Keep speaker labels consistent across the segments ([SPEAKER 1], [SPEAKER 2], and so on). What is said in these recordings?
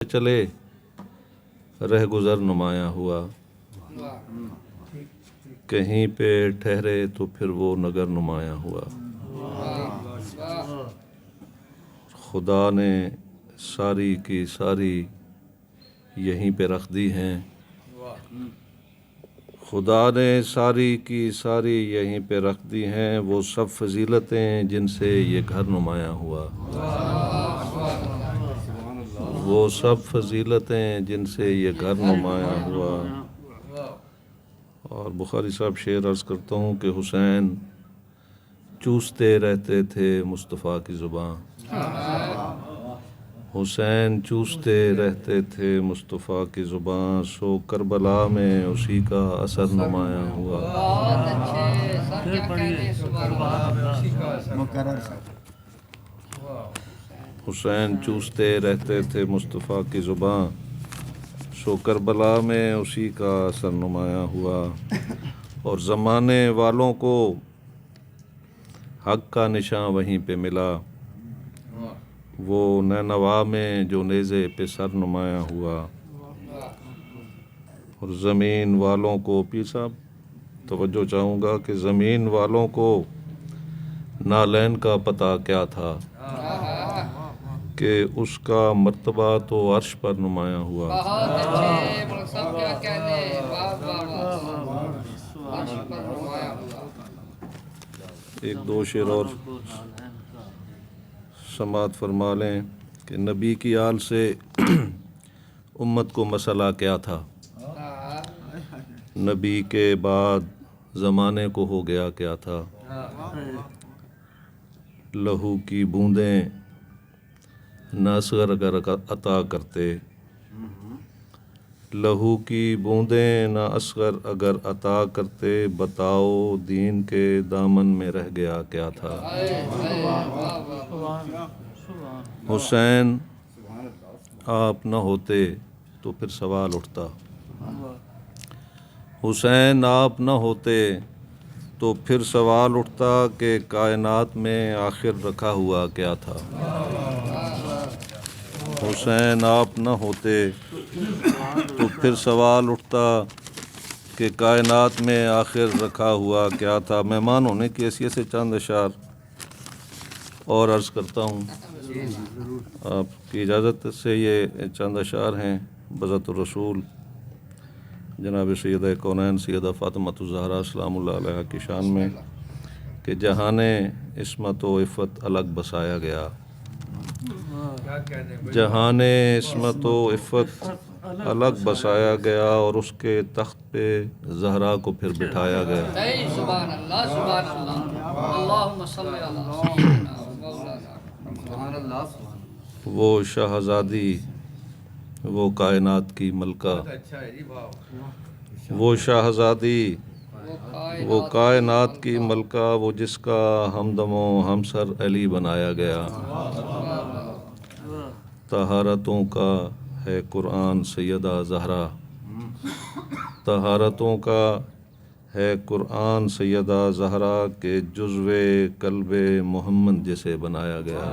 [SPEAKER 1] چلے رہ گزر نمایاں ہوا، کہیں پہ ٹھہرے تو پھر وہ نگر نمایاں ہوا۔ خدا نے ساری کی ساری یہیں پہ رکھ دی ہیں، خدا نے ساری کی ساری یہیں پہ رکھ دی ہیں، وہ سب فضیلتیں جن سے یہ گھر نمایاں ہوا۔ وہ سب فضیلتیں جن سے یہ گھر نمایاں ہوا۔ اور بخاری صاحب شعر عرض کرتا ہوں کہ حسین چوستے رہتے تھے مصطفیٰ کی زباں، حسین چوستے رہتے تھے مصطفیٰ کی زباں، سو کربلا میں اسی کا اثر نمایاں ہوا۔ حسین چوستے رہتے تھے مصطفیٰ کی زباں، سو کربلا میں اسی کا اثر نمایاں ہوا۔ اور زمانے والوں کو حق کا نشاں وہیں پہ ملا، وہ نینوا میں جو نیزے پہ سر نمایاں ہوا۔ اور زمین والوں کو، پیر صاحب توجہ چاہوں گا کہ زمین والوں کو نالین کا پتہ کیا تھا کہ اس کا مرتبہ تو عرش پر نمایاں ہوا۔ ایک دو شعر اور سماعت فرما لیں کہ نبی کی آل سے امت کو مسئلہ کیا تھا، نبی کے بعد زمانے کو ہو گیا کیا تھا۔ لہو کی بوندیں نہ اصغر اگر عطا کرتے، لہو کی بوندیں نہ اصغر اگر عطا کرتے، بتاؤ دین کے دامن میں رہ گیا کیا تھا۔ حسین آپ نہ ہوتے تو پھر سوال اٹھتا، حسین آپ نہ ہوتے تو پھر سوال اٹھتا کہ کائنات میں آخر رکھا ہوا کیا تھا۔ حسین آپ نہ ہوتے تو پھر سوال اٹھتا کہ کائنات میں آخر رکھا ہوا کیا تھا۔ مہمان ہونے کی حیثیت سے چند اشعار اور عرض کرتا ہوں، آپ کی اجازت سے یہ چند اشعار ہیں بذات الرسول جناب سیدہ کونین سیدہ فاطمہ الزہرا سلام اللہ علیہا کی شان میں کہ جہان عصمت و عفت الگ بسایا گیا، جہان عصمت و عفت الگ بسایا گیا، اور اس کے تخت پہ زہرا کو پھر بٹھایا گیا۔
[SPEAKER 2] سبحان اللہ سبحان اللہ، اللہم صلی علی سیدنا مولانا۔
[SPEAKER 1] وہ شہزادی وہ کائنات کی ملکہ، وہ شہزادی وہ کائنات کی ملکہ، وہ جس کا ہمدم و ہمسر علی بنایا گیا۔ طہارتوں کا ہے قرآن سیدہ زہرا، طہارتوں کا ہے قرآن سیدہ زہرا کے جزو قلب محمد جسے بنایا گیا۔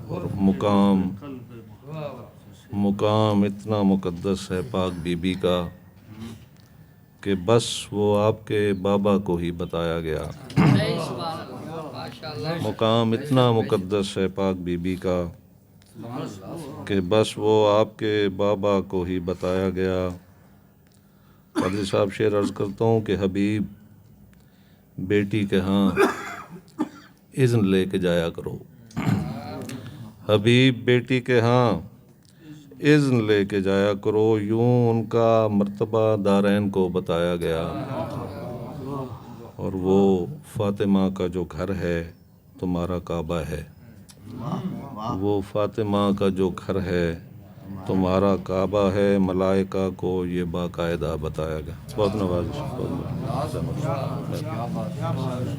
[SPEAKER 1] اور مقام اتنا مقدس ہے پاک بی بی کا کہ بس وہ آپ کے بابا کو ہی بتایا گیا۔ مقام اتنا مقدس ہے پاک بی بی کا کہ بس وہ آپ کے بابا کو ہی بتایا گیا۔ قادری صاحب شعر عرض کرتا ہوں کہ حبیب بیٹی کے ہاں اذن لے کے جایا کرو، حبیب بیٹی کے ہاں اذن لے کے جایا کرو، یوں ان کا مرتبہ دارین کو بتایا گیا۔ اور وہ فاطمہ کا جو گھر ہے تمہارا کعبہ ہے، وہ فاطمہ کا جو گھر ہے تمہارا کعبہ ہے، ملائکہ کو یہ باقاعدہ بتایا گیا۔ بہت نوازش، بہت